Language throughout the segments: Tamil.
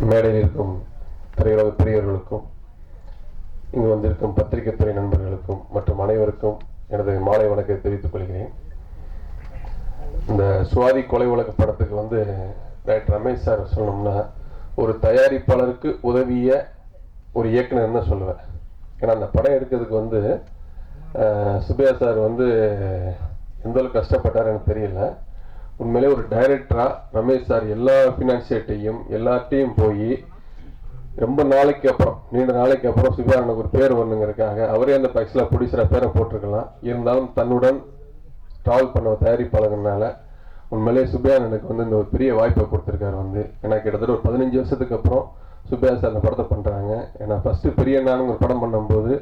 மேடையில் இருக்கும் திரையுலக பெரியவர்களுக்கும் இங்கு வந்திருக்கும் பத்திரிகை துறை நண்பர்களுக்கும் மற்றும் அனைவருக்கும் எனது மாலை வணக்கத்தை தெரிவித்துக் கொள்கிறேன். இந்த சுவாதி கொலை வழக்கு படத்துக்கு டைரக்டர் ரமேஷ் சார் சொல்லணும்னா ஒரு தயாரிப்பாளருக்கு உதவிய ஒரு இயக்குனர் தான் சொல்லுவேன். ஏன்னா அந்த படம் எடுக்கிறதுக்கு சுப்பையா சார் எந்த அளவுக்கு கஷ்டப்பட்டார் எனக்கு தெரியல. உண்மையிலே ஒரு டைரக்டரா ரமேஷ் சார் எல்லா ஃபினான்சியேட்டையும் எல்லாத்தையும் போய் ரொம்ப நாளைக்கு அப்புறம் நீண்ட நாளைக்கு அப்புறம் சுப்பையானுக்கு ஒரு பேர் வரணுங்கிறதுக்காக அவரே அந்த பைக்ஸில் ப்ரொடியூசராக பேரை போட்டிருக்கலாம். இருந்தாலும் தன்னுடன் ட்ராவல் பண்ண தயாரிப்பாளர்னால உண்மையிலே சுப்பையான் எனக்கு இந்த ஒரு பெரிய வாய்ப்பை கொடுத்துருக்காரு. எனக்கு கிட்டத்தட்ட ஒரு 15 வருஷத்துக்கு அப்புறம் சுப்பையா சார் அந்த படத்தை பண்ணுறாங்க. ஏன்னா ஃபஸ்ட்டு பெரியண்ணான்னு ஒரு படம் பண்ணும்போது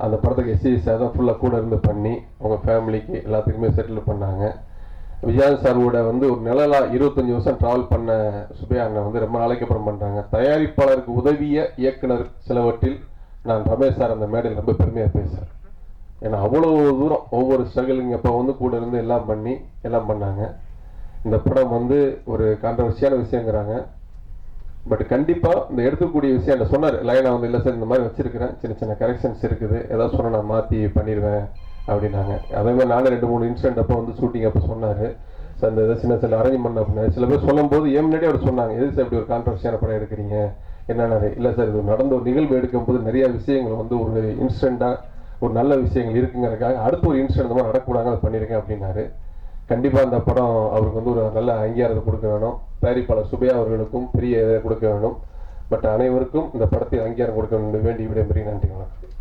அந்த படத்துக்கு எஸ்சி சார் தான் ஃபுல்லாக கூட இருந்து பண்ணி அவங்க ஃபேமிலிக்கு எல்லாத்துக்குமே செட்டில் பண்ணாங்க. விஜயகாந்த் சாரோட ஒரு நிழலா 25 வருஷம் ட்ராவல் பண்ண சுப்பையா அண்ணன் ரொம்ப நாளைக்கு அப்புறம் பண்ணுறாங்க. தயாரிப்பாளருக்கு உதவிய இயக்குனர் சிலவற்றில் நான் ரமேஷ் சார் அந்த மேடையில் ரொம்ப பெருமையாக பேசுகிறேன். ஏன்னா அவ்வளோ தூரம் ஒவ்வொரு ஸ்ட்ரகிளிங் அப்போ கூட இருந்து எல்லாம் பண்ணி எல்லாம் பண்ணாங்க. இந்த படம் ஒரு கான்ட்ரவர்சியான விஷயங்கிறாங்க. பட் கண்டிப்பாக இந்த எடுக்கக்கூடிய விஷயம் என்ன சொன்னார் லைனாக இல்லை சார் இந்த மாதிரி வச்சுருக்கிறேன், சின்ன சின்ன கரெக்ஷன்ஸ் இருக்குது, ஏதாவது சொன்னால் நான் மாற்றி பண்ணிடுவேன் அப்படின்னாங்க. அதே மாதிரி நானும் 2-3 இன்சிடென்ட் அப்போ ஷூட்டிங் அப்போ சொன்னார் சார் இந்த சின்ன சின்ன அரேஞ்ச் பண்ண அப்படின்னா சில பேர் சொல்லும்போது முன்னாடி அவர் சொன்னாங்க எது சார் இப்படி ஒரு கான்ட்ரவர்சியான படம் எடுக்கிறீங்க என்னென்ன. இல்லை சார் இது நடந்த ஒரு நிகழ்வு எடுக்கும்போது நிறைய விஷயங்கள் ஒரு இன்சிடெண்ட்டாக ஒரு நல்ல விஷயங்கள் இருக்குங்கிறதுக்காக அடுத்து ஒரு இன்சிடென்ட் மாதிரி நடக்கூடாங்க அதை பண்ணியிருக்கேன் அப்படின்னாரு. கண்டிப்பாக அந்த படம் அவருக்கு ஒரு நல்ல அங்கீகாரத்தை கொடுக்க வேணும். தயாரிப்பாளர் சுப்பையா அவர்களுக்கும் பெரிய இதை கொடுக்க வேணும். பட் அனைவருக்கும் இந்த படத்தை அங்கீகாரம் கொடுக்க வேண்டி விடைபெறி நன்றி வணக்கம்.